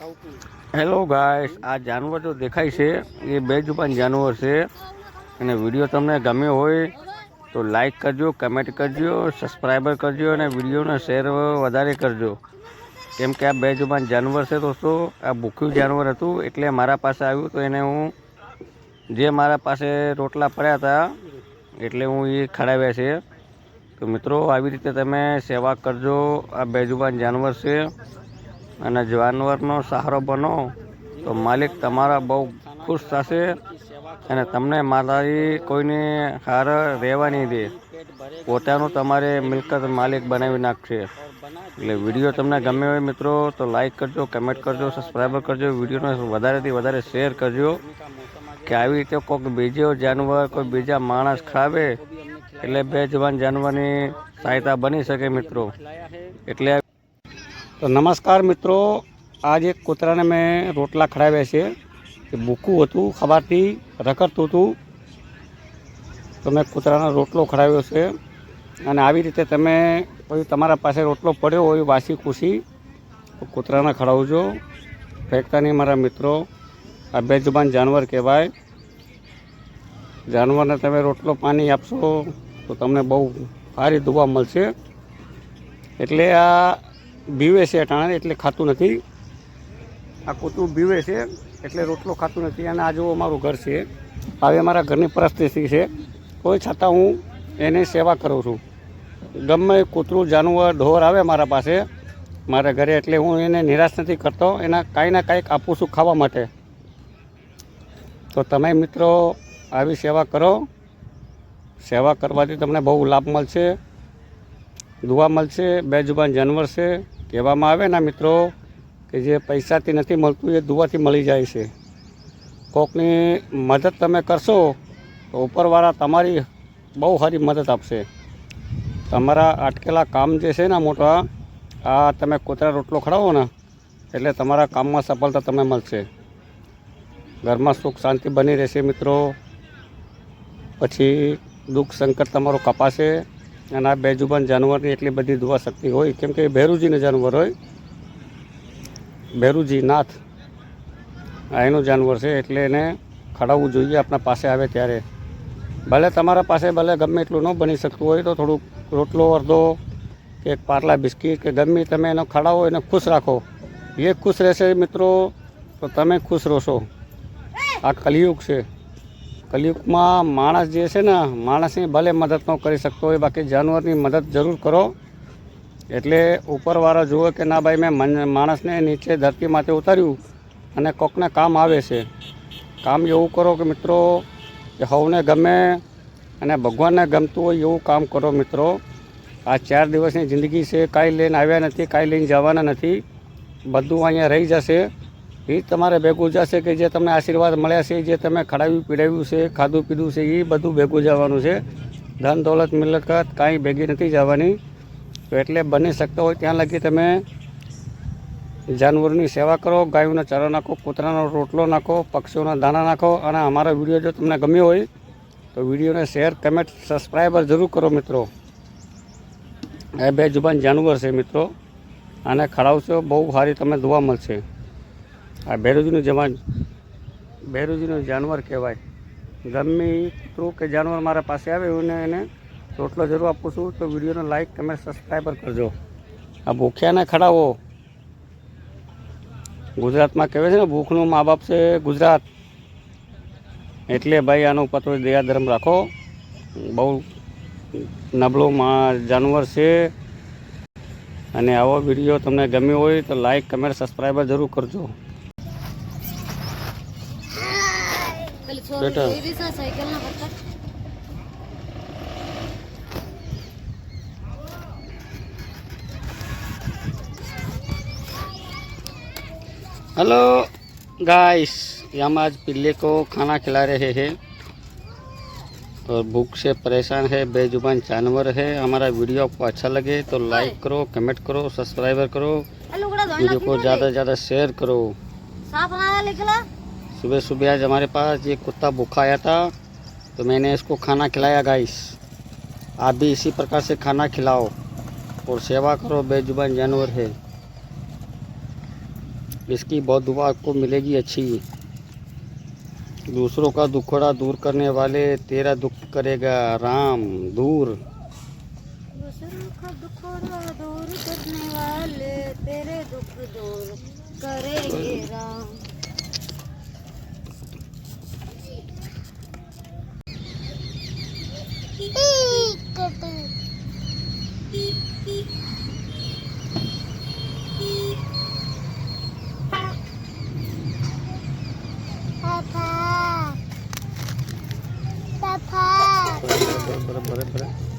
Hello guys, આ જાનવર જો દેખાય છે એ બેજુબાન જાનવર છે અને વિડીયો તમને ગમ્યો હોય તો લાઈક કરજો, કમેન્ટ કરજો, સબસ્ક્રાઈબર કરજો અને વિડીયોને શેર વધારે કરજો. કેમ કે આ બેજુબાન જાનવર છે દોસ્તો. આ ભૂખ્યું જાનવર હતું એટલે મારા પાસે આવ્યું તો એને હું જે મારા પાસે રોટલા પડ્યા હતા એટલે હું એ ખવડાવ્યા છે. તો મિત્રો, આવી રીતે તમે સેવા કરજો. આ બેજુબાન જાનવર છે અને જાનવરનો સહારો બનો તો માલિક તમારા બહુ ખુશ થશે અને તમને મારી કોઈને હાર રહેવા નહીં દે. પોતાનું તમારે મિલકત માલિક બનાવી નાખશે. એટલે વિડીયો તમને ગમે હોય મિત્રો તો લાઈક કરજો, કમેન્ટ કરજો, સબસ્ક્રાઈબર કરજો, વિડીયોને વધારેથી વધારે શેર કરજો કે આવી રીતે કોઈક બીજો જાનવર કોઈ બીજા માણસ ખાવે એટલે બેજુબાન જાનવરની સહાયતા બની શકે મિત્રો. એટલે તો નમસ્કાર મિત્રો, આજ એક કૂતરાને મેં રોટલા ખવડાવ્યા છે. એ ભૂખું હતું, ખવાથી રખડતું હતું તો મેં કૂતરાનો રોટલો ખવડાવ્યો છે. અને આવી રીતે તમે કોઈ તમારા પાસે રોટલો પડ્યો હોય વાસી કુસી તો કૂતરાને ખવડાવજો, ફેંકતા નહીં મારા મિત્રો. આ બેજુબાન જાનવર કહેવાય. જાનવરને તમે રોટલો પાણી આપશો તો તમને બહુ સારી દુઆ મળશે. એટલે આ બીવે છે અટાણે એટલે ખાતું નથી. આ કૂતરું બીવે છે એટલે રોટલો ખાતું નથી. અને આ જો અમારું ઘર છે, હવે અમારા ઘરની પરિસ્થિતિ છે, કોઈ છતાં હું એની સેવા કરું છું. ગમે કૂતરું જાનવર ઢોર આવે મારા પાસે મારા ઘરે એટલે હું એને નિરાશ નથી કરતો, એના કાંઈ ના કાંઈક આપું છું ખાવા માટે. તો તમે મિત્રો આવી સેવા કરો. સેવા કરવાથી તમને બહુ લાભ મળશે, દુઆ મળશે. બેજુબાન જાનવર છે. કહેવામાં આવે ને મિત્રો કે જે પૈસાથી નથી મળતું એ દુઆથી મળી જાય છે. કોકની મદદ તમે કરશો તો ઉપરવાળા તમારી બહુ સારી મદદ આપશે. તમારા અટકેલા કામ જે છે ને મોટા, આ તમે કૂતરા રોટલો ખવડાવો ને એટલે તમારા કામમાં સફળતા તમને મળશે. ઘરમાં સુખ શાંતિ બની રહેશે મિત્રો. પછી દુઃખ સંકટ તમારું કપાશે. અને આ બેજુબાન જાનવરની એટલી બધી દુઆ શક્તિ હોય કેમ કે એ ભેરુજીનું જાનવર હોય. ભેરુજી નાથ આ એનું જાનવર છે એટલે એને ખવડાવવું જોઈએ આપણા પાસે આવે ત્યારે. ભલે તમારા પાસે ભલે ગમે એટલું ન બની શકતું હોય તો થોડુંક રોટલો અડધો કે એક પાટલા બિસ્કીટ કે ગમે તમે એનો ખવડાવો, એને ખુશ રાખો. એ ખુશ રહેશે મિત્રો તો તમે ખુશ રહેશો. આ કલિયુગ છે. કલિયુગમાં માણસ જે છે ને, માણસની ભલે મદદ ન કરી શકતો હોય, બાકી જાનવરની મદદ જરૂર કરો. એટલે ઉપરવાળા જુઓ કે ના ભાઈ મેં માણસને નીચે ધરતીમાંથી ઉતાર્યું અને કોકને કામ આવે છે. કામ એવું કરો કે મિત્રો કે સૌને ગમે અને ભગવાનને ગમતું હોય એવું કામ કરો મિત્રો. આ 4 દિવસની જિંદગી છે, કાંઈ લઈને આવ્યા નથી, કાંઈ લઈને જવાના નથી. બધું અહીંયા રહી જશે. એ તમારે ભેગું જશે કે જે તમને આશીર્વાદ મળ્યા છે, જે તમે ખવડાવ્યું પીડાવ્યું છે, ખાધું પીધું છે, એ બધું ભેગું જવાનું છે. ધન દોલત મિલકત કાંઈ ભેગી નથી જવાની. તો એટલે બની શકતો હોય ત્યાં લગી તમે જાનવરની સેવા કરો. ગાયોનો ચારો નાખો, કૂતરાનો રોટલો નાખો, પક્ષીઓના દાણા નાખો. અને અમારો વિડીયો જો તમને ગમ્યો હોય તો વિડીયોને શેર, કમેન્ટ, સબસ્ક્રાઈબર જરૂર કરો મિત્રો. એ બેજુબાન જાનવર છે મિત્રો. આને ખવડાવશો બહુ સારી તમને દુઆ મળશે. આ ભેરુજીનું જાનવર કહેવાય. ગમે કૂતરું કે જાનવર મારા પાસે આવે એને રોટલો જરૂર આપું છું. તો વિડીયોને લાઈક, કમેન્ટ, સબસ્ક્રાઈબર કરજો. આ ભૂખ્યાને ખવડાવો. ગુજરાતમાં કહેવાય છે ને ભૂખનું મા બાપ છે ગુજરાત. એટલે ભાઈ આનો ઉપર થોડી દયા ધર્મ રાખો. બહુ નબળું જાનવર છે. અને આવો વિડીયો તમને ગમ્યો હોય તો લાઈક, કમેન્ટ, સબસ્ક્રાઈબર જરૂર કરજો. બેટા हेलो गाइस, हम आज पिल्ले को खाना खिला रहे हैं और भूख से परेशान है. बेजुबान जानवर है. हमारा वीडियो आपको अच्छा लगे तो लाइक करो, कमेंट करो, सब्सक्राइबर करो, वीडियो को ज़्यादा से ज़्यादा शेयर करो. सुबह सुबह आज हमारे पास ये कुत्ता भूखा आया था तो मैंने इसको खाना खिलाया गाइस. आप भी इसी प्रकार से खाना खिलाओ और सेवा करो. बेजुबान जानवर है. इसकी बहुत दुआ आपको मिलेगी अच्छी। दूसरों का दुखड़ा दूर करने वाले तेरा दुख करेगा राम दूर। दूसरों का दुखड़ा दूर करने वाले तेरे दुख दूर करेंगे राम। पापा पापा बराबर बराबर बराबर